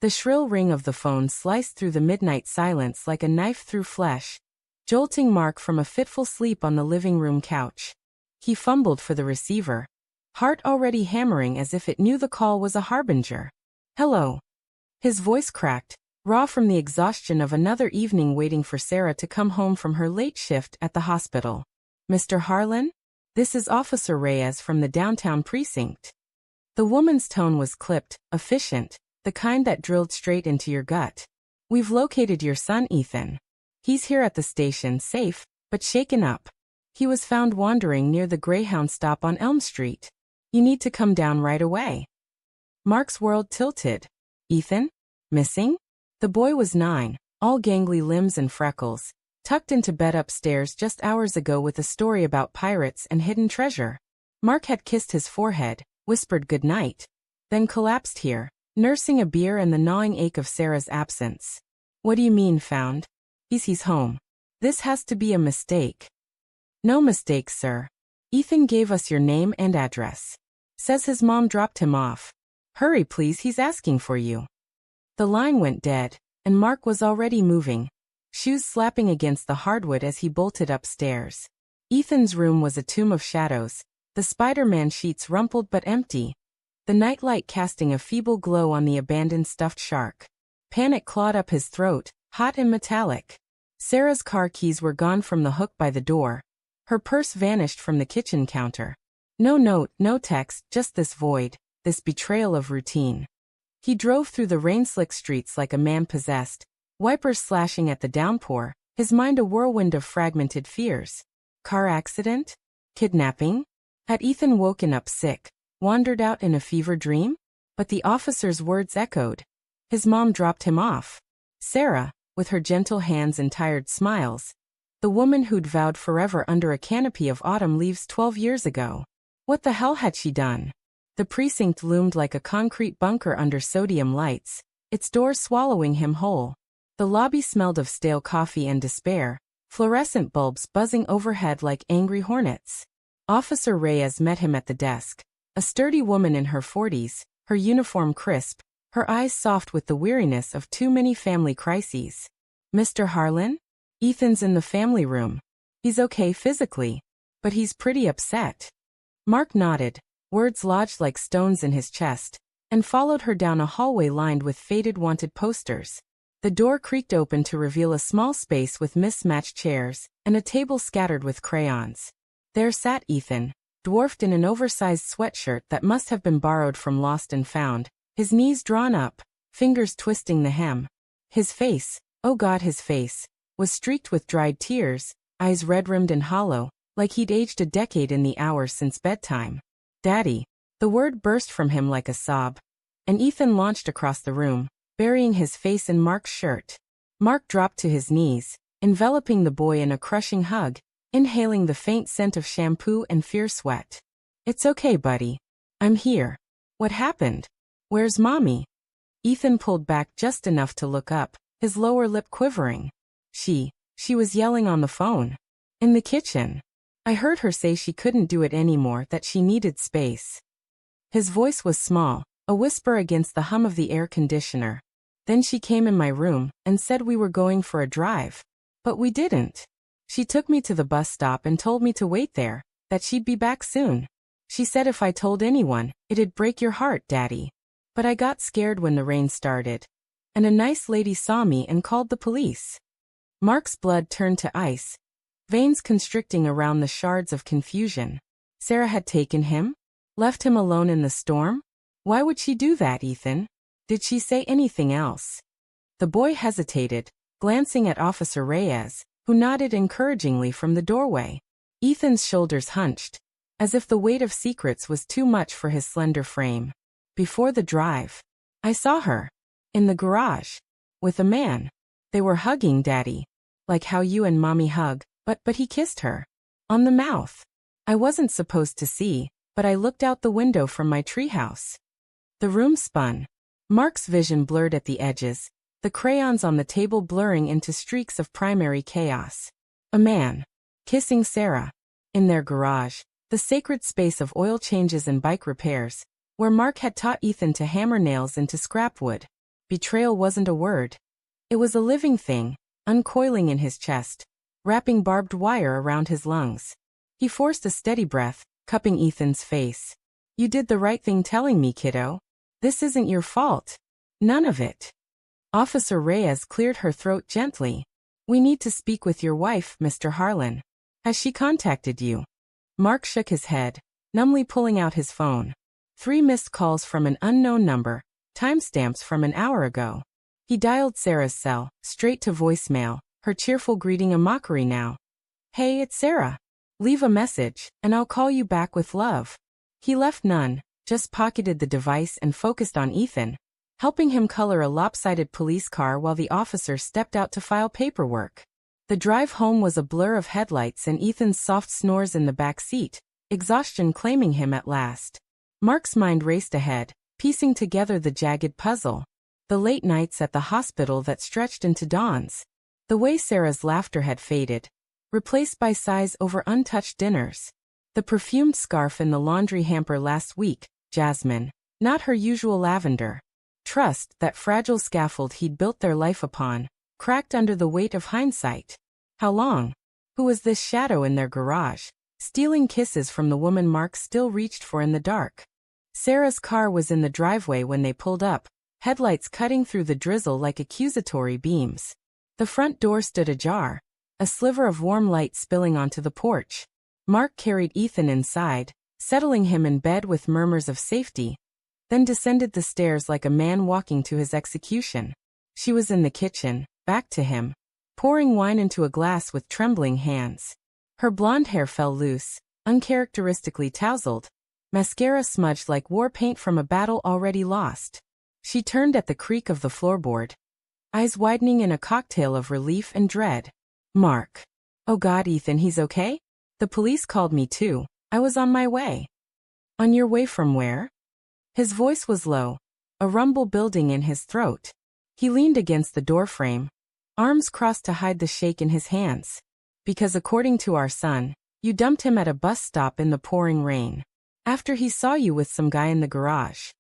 The shrill ring of the phone sliced through the midnight silence like a knife through flesh, jolting Mark from a fitful sleep on the living room couch. He fumbled for the receiver, heart already hammering as if it knew the call was a harbinger. "Hello." His voice cracked, raw from the exhaustion of another evening waiting for Sarah to come home from her late shift at the hospital. "Mr. Harlan? This is Officer Reyes from the downtown precinct." The woman's tone was clipped, efficient, the kind that drilled straight into your gut. "We've located your son, Ethan. He's here at the station, safe, but shaken up. He was found wandering near the Greyhound stop on Elm Street. You need to come down right away." Mark's world tilted. Ethan? Missing? The boy was 9, all gangly limbs and freckles, tucked into bed upstairs just hours ago with a story about pirates and hidden treasure. Mark had kissed his forehead, whispered goodnight, then collapsed here, nursing a beer and the gnawing ache of Sarah's absence. "What do you mean, found?" He's home. This has to be a mistake." "No mistake, sir. Ethan gave us your name and address. Says his mom dropped him off. Hurry please, he's asking for you." The line went dead, and Mark was already moving, shoes slapping against the hardwood as he bolted upstairs. Ethan's room was a tomb of shadows, the Spider-Man sheets rumpled but empty, the nightlight casting a feeble glow on the abandoned stuffed shark. Panic clawed up his throat, hot and metallic. Sarah's car keys were gone from the hook by the door. Her purse vanished from the kitchen counter. No note, no text, just this void, this betrayal of routine. He drove through the rain-slick streets like a man possessed, wipers slashing at the downpour, his mind a whirlwind of fragmented fears. Car accident? Kidnapping? Had Ethan woken up sick, wandered out in a fever dream? But the officer's words echoed. His mom dropped him off. Sarah, with her gentle hands and tired smiles, the woman who'd vowed forever under a canopy of autumn leaves 12 years ago. What the hell had she done? The precinct loomed like a concrete bunker under sodium lights, its doors swallowing him whole. The lobby smelled of stale coffee and despair, fluorescent bulbs buzzing overhead like angry hornets. Officer Reyes met him at the desk, a sturdy woman in her 40s, her uniform crisp, her eyes soft with the weariness of too many family crises. "Mr. Harlan? Ethan's in the family room. He's okay physically, but he's pretty upset." Mark nodded, words lodged like stones in his chest, and followed her down a hallway lined with faded wanted posters. The door creaked open to reveal a small space with mismatched chairs and a table scattered with crayons. There sat Ethan, dwarfed in an oversized sweatshirt that must have been borrowed from Lost and Found, his knees drawn up, fingers twisting the hem. His face, oh God, his face, was streaked with dried tears, eyes red-rimmed and hollow, like he'd aged a decade in the hours since bedtime. "Daddy." The word burst from him like a sob, and Ethan launched across the room, burying his face in Mark's shirt. Mark dropped to his knees, enveloping the boy in a crushing hug, inhaling the faint scent of shampoo and fierce sweat. "It's okay, buddy. I'm here." "What happened? Where's Mommy?" Ethan pulled back just enough to look up, his lower lip quivering. She was yelling on the phone. In the kitchen. I heard her say she couldn't do it anymore, that she needed space." His voice was small, a whisper against the hum of the air conditioner. "Then she came in my room and said we were going for a drive. But we didn't. She took me to the bus stop and told me to wait there, that she'd be back soon. She said if I told anyone, it'd break your heart, Daddy. But I got scared when the rain started. And a nice lady saw me and called the police." Mark's blood turned to ice, veins constricting around the shards of confusion. Sarah had taken him? Left him alone in the storm? Why would she do that, Ethan? Did she say anything else? The boy hesitated, glancing at Officer Reyes, who nodded encouragingly from the doorway. Ethan's shoulders hunched, as if the weight of secrets was too much for his slender frame. "Before the drive, I saw her. In the garage. With a man. They were hugging, Daddy. Like how you and Mommy hug. But he kissed her. On the mouth. I wasn't supposed to see, but I looked out the window from my treehouse." The room spun. Mark's vision blurred at the edges, the crayons on the table blurring into streaks of primary chaos. A man. Kissing Sarah. In their garage, the sacred space of oil changes and bike repairs, where Mark had taught Ethan to hammer nails into scrap wood. Betrayal wasn't a word. It was a living thing, uncoiling in his chest, wrapping barbed wire around his lungs. He forced a steady breath, cupping Ethan's face. You did the right thing telling me, kiddo. This isn't your fault. None of it. Officer Reyes cleared her throat gently. We need to speak with your wife, Mr. Harlan. Has she contacted you? Mark shook his head, numbly pulling out his phone. 3 missed calls from an unknown number, timestamps from an hour ago. He dialed Sarah's cell, straight to voicemail, her cheerful greeting a mockery now. Hey, it's Sarah. Leave a message, and I'll call you back with love. He left none, just pocketed the device and focused on Ethan, helping him color a lopsided police car while the officer stepped out to file paperwork. The drive home was a blur of headlights and Ethan's soft snores in the back seat, exhaustion claiming him at last. Mark's mind raced ahead, piecing together the jagged puzzle. The late nights at the hospital that stretched into dawns. The way Sarah's laughter had faded, replaced by sighs over untouched dinners. The perfumed scarf in the laundry hamper last week, jasmine, not her usual lavender. Trust, that fragile scaffold he'd built their life upon, cracked under the weight of hindsight. How long? Who was this shadow in their garage, stealing kisses from the woman Mark still reached for in the dark? Sarah's car was in the driveway when they pulled up, headlights cutting through the drizzle like accusatory beams. The front door stood ajar, a sliver of warm light spilling onto the porch. Mark carried Ethan inside, settling him in bed with murmurs of safety, then descended the stairs like a man walking to his execution. She was in the kitchen, back to him, pouring wine into a glass with trembling hands. Her blonde hair fell loose, uncharacteristically tousled, mascara smudged like war paint from a battle already lost. She turned at the creak of the floorboard, eyes widening in a cocktail of relief and dread. Mark. Oh God, Ethan, he's okay? The police called me too. I was on my way. On your way from where? His voice was low, a rumble building in his throat. He leaned against the doorframe, arms crossed to hide the shake in his hands. Because according to our son, you dumped him at a bus stop in the pouring rain. After he saw you with some guy in the garage.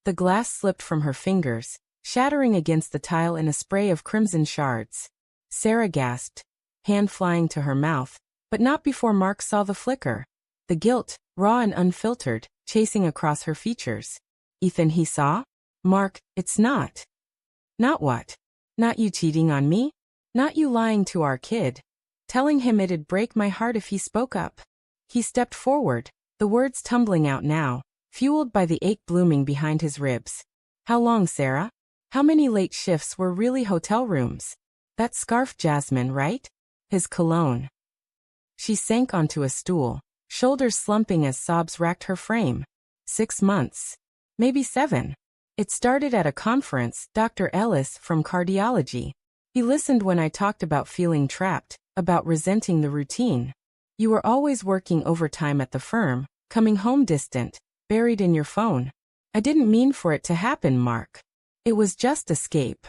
The glass slipped from her fingers, shattering against the tile in a spray of crimson shards. Sarah gasped, hand flying to her mouth, but not before Mark saw the flicker. The guilt, raw and unfiltered, chasing across her features. Ethan, he saw? Mark, it's not. Not what? Not you cheating on me? Not you lying to our kid? Telling him it'd break my heart if he spoke up. He stepped forward, the words tumbling out now, fueled by the ache blooming behind his ribs. How long, Sarah? How many late shifts were really hotel rooms? That scarf, Jasmine, right? His cologne. She sank onto a stool, shoulders slumping as sobs racked her frame. 6 months. Maybe 7. It started at a conference, Dr. Ellis from cardiology. He listened when I talked about feeling trapped, about resenting the routine. You were always working overtime at the firm, coming home distant, buried in your phone. I didn't mean for it to happen, Mark. It was just escape.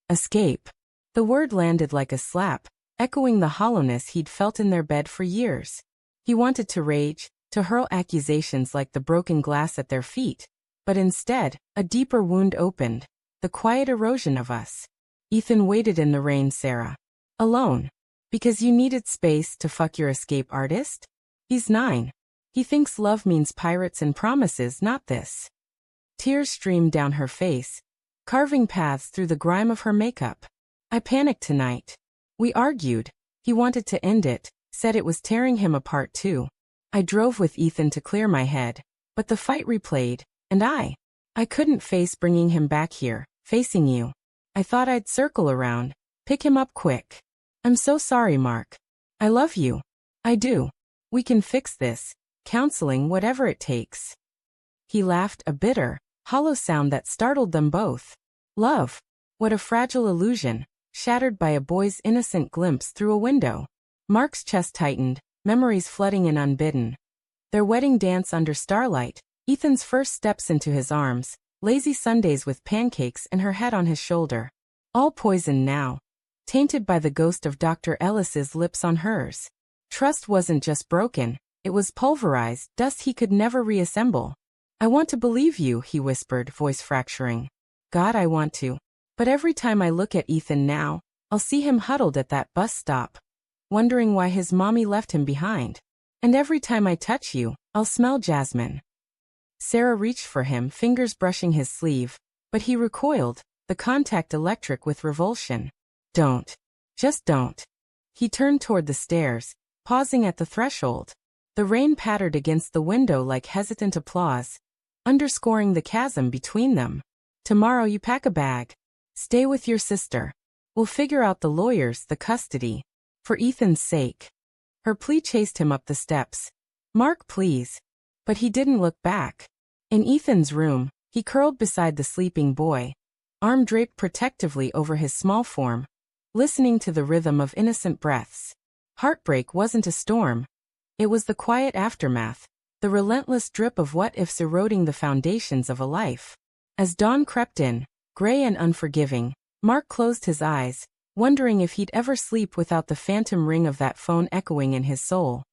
Escape. The word landed like a slap, echoing the hollowness he'd felt in their bed for years. He wanted to rage, to hurl accusations like the broken glass at their feet. But instead, a deeper wound opened, the quiet erosion of us. Ethan waited in the rain, Sarah. Alone. Because you needed space to fuck your escape artist? He's 9. He thinks love means pirates and promises, not this. Tears streamed down her face, carving paths through the grime of her makeup. I panicked tonight. We argued. He wanted to end it, said it was tearing him apart too. I drove with Ethan to clear my head, but the fight replayed, and I couldn't face bringing him back here, facing you. I thought I'd circle around, pick him up quick. I'm so sorry, Mark. I love you. I do. We can fix this, counseling, whatever it takes. He laughed, a bitter, hollow sound that startled them both. Love. What a fragile illusion, shattered by a boy's innocent glimpse through a window. Mark's chest tightened, memories flooding in unbidden. Their wedding dance under starlight, Ethan's first steps into his arms, lazy Sundays with pancakes and her head on his shoulder. All poisoned now, tainted by the ghost of Dr. Ellis's lips on hers. Trust wasn't just broken, it was pulverized, dust he could never reassemble. I want to believe you, he whispered, voice fracturing. God, I want to. But every time I look at Ethan now, I'll see him huddled at that bus stop, wondering why his mommy left him behind. And every time I touch you, I'll smell jasmine. Sarah reached for him, fingers brushing his sleeve, but he recoiled, the contact electric with revulsion. Don't. Just don't. He turned toward the stairs, pausing at the threshold. The rain pattered against the window like hesitant applause, underscoring the chasm between them. Tomorrow you pack a bag. Stay with your sister. We'll figure out the lawyers, the custody. For Ethan's sake. Her plea chased him up the steps. Mark, please. But he didn't look back. In Ethan's room, he curled beside the sleeping boy, arm draped protectively over his small form, listening to the rhythm of innocent breaths. Heartbreak wasn't a storm. It was the quiet aftermath, the relentless drip of what-ifs eroding the foundations of a life. As dawn crept in, gray and unforgiving, Mark closed his eyes, wondering if he'd ever sleep without the phantom ring of that phone echoing in his soul.